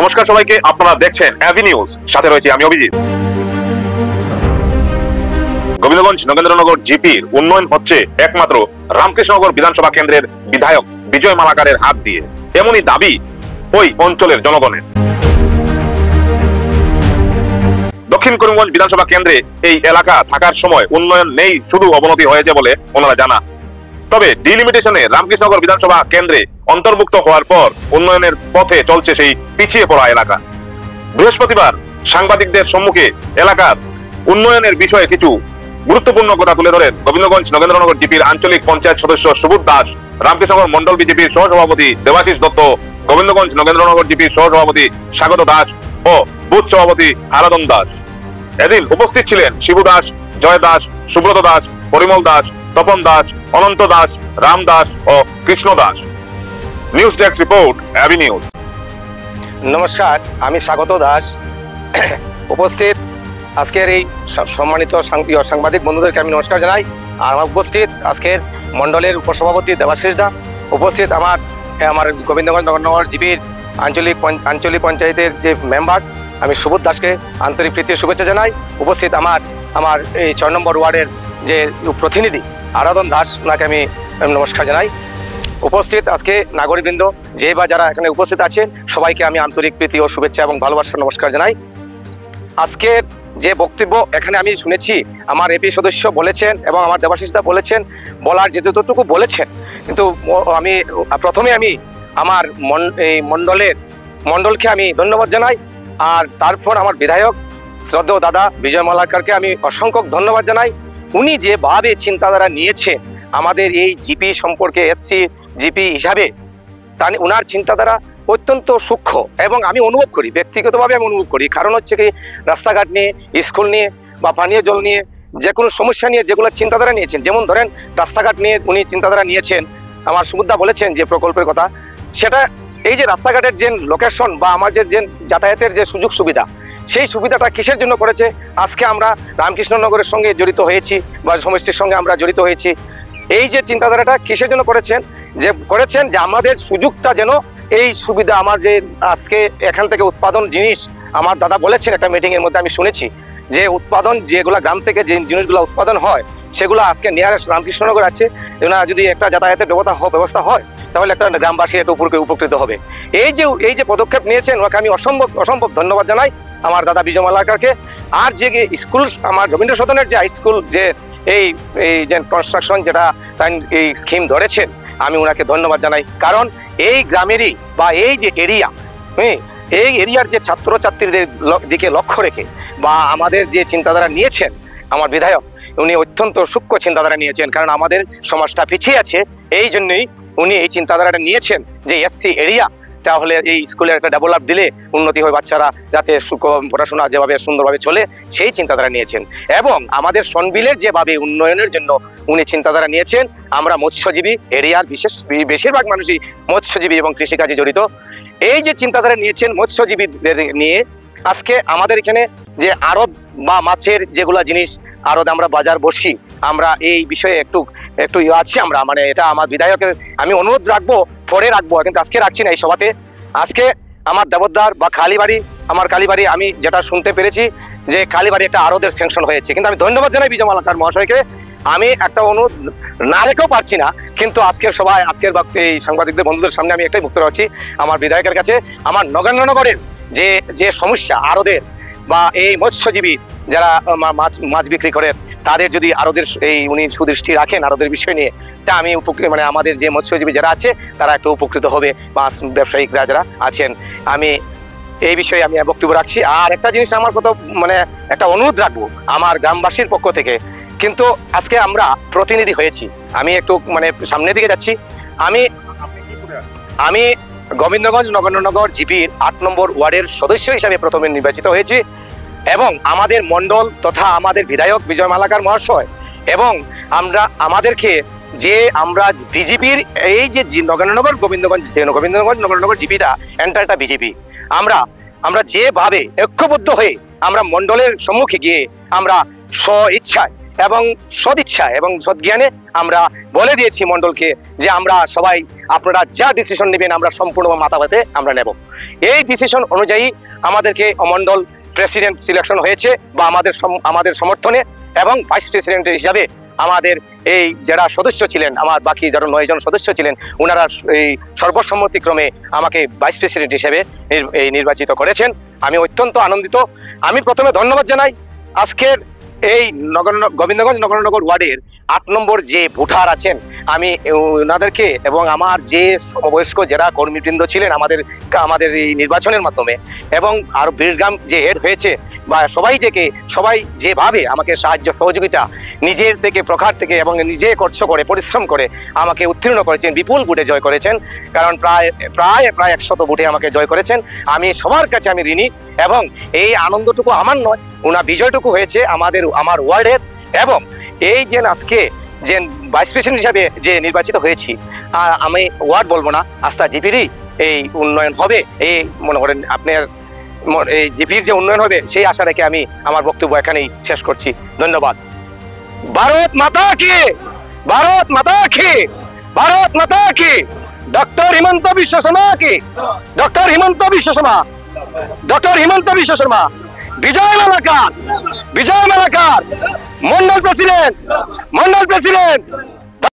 নমস্কার সবাইকে, আপনারা দেখছেন অ্যাভি নিউজ, সাথে রয়েছে আমি অভিজিৎ। গোবিন্দগঞ্জ নগেন্দ্রনগর জিপির উন্নয়ন হচ্ছে একমাত্র রামকৃষ্ণনগর বিধানসভা কেন্দ্রের বিধায়ক বিজয় মালাকারের হাত দিয়ে, এমনই দাবি ওই অঞ্চলের জনগণের। দক্ষিণ করিমগঞ্জ বিধানসভা কেন্দ্রে এই এলাকা থাকার সময় উন্নয়ন নেই, শুধু অবনতি হয়েছে বলে ওনারা জানা। তবে ডিলিমিটেশনে রামকৃষ্ণনগর বিধানসভা কেন্দ্রে অন্তর্ভুক্ত হওয়ার পর উন্নয়নের পথে চলছে সেই পিছিয়ে পড়া এলাকা। বৃহস্পতিবার সাংবাদিকদের সম্মুখে এলাকার উন্নয়নের বিষয়ে কিছু গুরুত্বপূর্ণ কথা তুলে ধরেন গোবিন্দগঞ্জ নগেন্দ্রনগর জিপির আঞ্চলিক পঞ্চায়েত সদস্য সুবোধ দাস, রামকৃষ্ণনগর মন্ডল বিজেপির সহসভাপতি দেবাশিস দত্ত, গোবিন্দগঞ্জ নগেন্দ্রনগর জিপির সহসভাপতি স্বাগত দাস ও বুথ সভাপতি আরাধন দাস। এদিন উপস্থিত ছিলেন শিবু দাস, জয় দাস, সুব্রত দাস, পরিমল দাস, তপন দাস, অনন্ত দাস, রাম দাস ও Krishna Das. News desk report, Avi news. নমস্কার, আমি স্বাগত দাস। উপস্থিত আজকের এই সম্মানিত সাংবাদিক বন্ধুদেরকে আমি নমস্কার জানাই। আর আমার উপস্থিত আজকের মন্ডলের উপসভাপতি দেবাশিস দা, উপস্থিত আমার গোবিন্দগঞ্জ নগর জিপির আঞ্চলিক পঞ্চায়েতের যে মেম্বার আমি সুবোধ দাসকে আন্তরিক প্রীতি শুভেচ্ছা জানাই। উপস্থিত আমার এই 4 নম্বর ওয়ার্ডের যে প্রতিনিধি আরাধন দাস, ওনাকে আমি নমস্কার জানাই। উপস্থিত আজকে নাগরিকবৃন্দ যে বা যারা এখানে উপস্থিত আছে সবাইকে আমি আন্তরিক প্রীতি ও শুভেচ্ছা এবং ভালোবাসার নমস্কার জানাই। আজকের যে বক্তব্য এখানে আমি শুনেছি, আমার এপি সদস্য বলেছেন এবং আমার দেবাশিসদা বলেছেন, বলার যতটুকু বলেছেন, কিন্তু আমি প্রথমে আমার এই মণ্ডলকে আমি ধন্যবাদ জানাই। আর তারপর আমার বিধায়ক শ্রদ্ধেয় দাদা বিজয় মালাকারকে আমি অসংখ্য ধন্যবাদ জানাই। উনি যেভাবে চিন্তাধারা নিয়েছেন আমাদের এই জিপি সম্পর্কে, এসসি জিপি হিসাবে, উনার চিন্তাধারা অত্যন্ত সূক্ষ্ম এবং আমি অনুভব করি, ব্যক্তিগতভাবে আমি অনুভব করি। কারণ হচ্ছে কি, রাস্তাঘাট নিয়ে, স্কুল নিয়ে বা পানীয় জল নিয়ে, যে কোনো সমস্যা নিয়ে যেগুলো চিন্তাধারা নিয়েছেন, যেমন ধরেন রাস্তাঘাট নিয়ে উনি চিন্তাধারা নিয়েছেন। আমার সুবুদ্ধা বলেছেন যে প্রকল্পের কথা, সেটা এই যে রাস্তাঘাটের যে লোকেশন বা আমাদের যে যাতায়াতের যে সুযোগ সুবিধা, সেই সুবিধাটা কিসের জন্য করেছে? আজকে আমরা রামকৃষ্ণনগরের সঙ্গে জড়িত হয়েছি বা সমষ্টির সঙ্গে আমরা জড়িত হয়েছি। এই যে চিন্তাধারাটা কিসের জন্য করেছেন? যে আমাদের সুযোগটা যেন এই সুবিধা, আমার যে আজকে এখান থেকে উৎপাদন জিনিস, আমার দাদা বলেছেন একটা মিটিং এর মধ্যে আমি শুনেছি যে উৎপাদন যেগুলা গ্রাম থেকে যে জিনিসগুলো উৎপাদন হয় সেগুলো আজকে নিয়ারেস্ট রামকৃষ্ণনগর আছে। যদি একটা যাতায়াতের ব্যবস্থা হয় তাহলে একটা গ্রামবাসী একটু উপকৃত হবে। এই যে পদক্ষেপ নিয়েছেন ওকে আমি অসম্ভব ধন্যবাদ জানাই আমার দাদা বিজয় মালাকারকে। আর যে স্কুল, আমার রবীন্দ্র সদনের যে হাই স্কুল, যে এই যে কনস্ট্রাকশন যেটা এই স্কিম ধরেছেন, আমি ওনাকে ধন্যবাদ জানাই। কারণ এই গ্রামেরই বা এই যে এরিয়া, এই এরিয়ার যে ছাত্রছাত্রীদের দিকে লক্ষ্য রেখে বা আমাদের যে চিন্তাধারা নিয়েছেন আমার বিধায়ক, উনি অত্যন্ত সূক্ষ্ম চিন্তাধারা নিয়েছেন। কারণ আমাদের সমাজটা পিছিয়ে আছে, এই জন্যই উনি এই চিন্তাধারাটা নিয়েছেন যে এসসি এরিয়া তাহলে এই স্কুলের একটা ডেভেলপ দিলে উন্নতি হয়, বাচ্চারা যাতে পড়াশোনা যেভাবে সুন্দরভাবে চলে, সেই চিন্তাধারা নিয়েছেন। এবং আমাদের সনবিলের যেভাবে উন্নয়নের জন্য উনি চিন্তাধারা নিয়েছেন, আমরা মৎস্যজীবী এরিয়ার বেশিরভাগ মানুষই মৎস্যজীবী এবং কৃষিকাজে জড়িত। এই যে চিন্তাধারা নিয়েছেন মৎস্যজীবীদের নিয়ে, আজকে আমাদের এখানে যে আড়ত বা মাছের যেগুলা জিনিস আড়ত আমরা বাজার বসি, আমরা এই বিষয়ে একটু আছি আমরা, মানে এটা আমার বিধায়কের আমি অনুরোধ পরে রাখবো, কিন্তু আজকে রাখছি না এই সভাতে। আজকে আমার দেবদার বা কালীবাড়ি আমি যেটা শুনতে পেরেছি যে কালীবাড়ি একটা আড়তের স্যাংশন হয়েছে, কিন্তু আমি ধন্যবাদ জানাই বিজয় মালাকার মহাশয়কে। আমি একটা অনুরোধ না রেখেও পারছি না, কিন্তু আজকের সভায় এই সাংবাদিকদের বন্ধুদের সামনে আমি একটাই মুক্ত রাখছি আমার বিধায়কের কাছে। আমার নগেন্দ্রনগরের যে সমস্যা আড়তের বা এই মৎস্যজীবী যারা মাছ বিক্রি করে, তাদের যদি আরোদের উনি সুদৃষ্টি রাখেন আরোদের বিষয় নিয়ে, তা আমি মানে আমাদের যে মৎস্যজীবী যারা আছে তারা একটু উপকৃত হবে, মাছ ব্যবসায়িকরা যারা আছেন। আমি এই বিষয়ে আমি বক্তব্য রাখছি। আর একটা জিনিস আমার কথা, মানে একটা অনুরোধ রাখবো আমার গ্রামবাসীর পক্ষ থেকে, কিন্তু আজকে আমরা প্রতিনিধি হয়েছি, আমি একটু মানে সামনের দিকে যাচ্ছি। আমি গোবিন্দগঞ্জ নগেন্দ্রনগর জিপির 8 নম্বর ওয়ার্ডের সদস্য হিসাবে প্রথমে নির্বাচিত হয়েছি এবং আমাদের মণ্ডল তথা আমাদের বিধায়ক বিজয় মালাকার মহাশয় এবং আমাদেরকে যে আমরা বিজেপির এই যে গোবিন্দগঞ্জ নগেন্দ্রনগর জিপিটা এন্টারটা বিজেপি, আমরা যেভাবে ঐক্যবদ্ধ হয়ে আমরা মণ্ডলের সম্মুখে গিয়ে আমরা স্ব ইচ্ছায় এবং সদিচ্ছা এবং সদ্জ্ঞানে আমরা বলে দিয়েছি মণ্ডলকে যে আমরা সবাই আপনারা যা ডিসিশন নেবেন আমরা সম্পূর্ণ মাথা ব্যথে আমরা নেব। এই ডিসিশন অনুযায়ী আমাদেরকে মণ্ডল প্রেসিডেন্ট সিলেকশন হয়েছে বা আমাদের সমর্থনে, এবং ভাইস প্রেসিডেন্ট হিসাবে আমাদের এই যারা সদস্য ছিলেন, আমার বাকি যারা 9 জন সদস্য ছিলেন, ওনারা এই সর্বসম্মতিক্রমে আমাকে ভাইস প্রেসিডেন্ট হিসেবে নির্বাচিত করেছেন। আমি অত্যন্ত আনন্দিত। আমি প্রথমে ধন্যবাদ জানাই আজকের এই গোবিন্দগঞ্জ নগরনগর ওয়ার্ডের 8 নম্বর যে ভোটার আছেন, আমি ওনাদেরকে এবং আমার যে সমবয়স্ক যারা কর্মীবৃন্দ ছিলেন আমাদের এই নির্বাচনের মাধ্যমে, এবং আর বীরগ্রাম যে হেড হয়েছে বা সবাই যেভাবে আমাকে সাহায্য সহযোগিতা নিজের থেকে প্রখার থেকে এবং নিজে কষ্ট করে পরিশ্রম করে আমাকে উত্তীর্ণ করেছেন, বিপুল ভোটে জয় করেছেন, কারণ প্রায় 100 ভোটে আমাকে জয় করেছেন। আমি সবার কাছে আমি ঋণী, এবং এই আনন্দটুকু আমার নয়, ওনা বিজয়টুকু হয়েছে আমার ওয়ার্ডের। এবং এই যে আজকে যে ভাইস প্রেসিডেন্ট হিসাবে যে নির্বাচিত হয়েছি, আমি ওয়ার্ড বলবো না, আস্থা জিপিরই এই উন্নয়ন হবে, এই মনে করেন আপনার এই জিপির যে উন্নয়ন হবে সেই আশা রেখে আমি আমার বক্তব্য এখানেই শেষ করছি। ধন্যবাদ। ভারত মাতা কি, ভারত মাতা কি, ভারত মাতা কি। ডক্টর হিমন্ত বিশ্ব শর্মা কি, doctor Himanta Biswa Sharma, doctor Himanta Biswa Sharma. Bijoy Malakar, Bijoy Malakar. Mandal president, mandal president.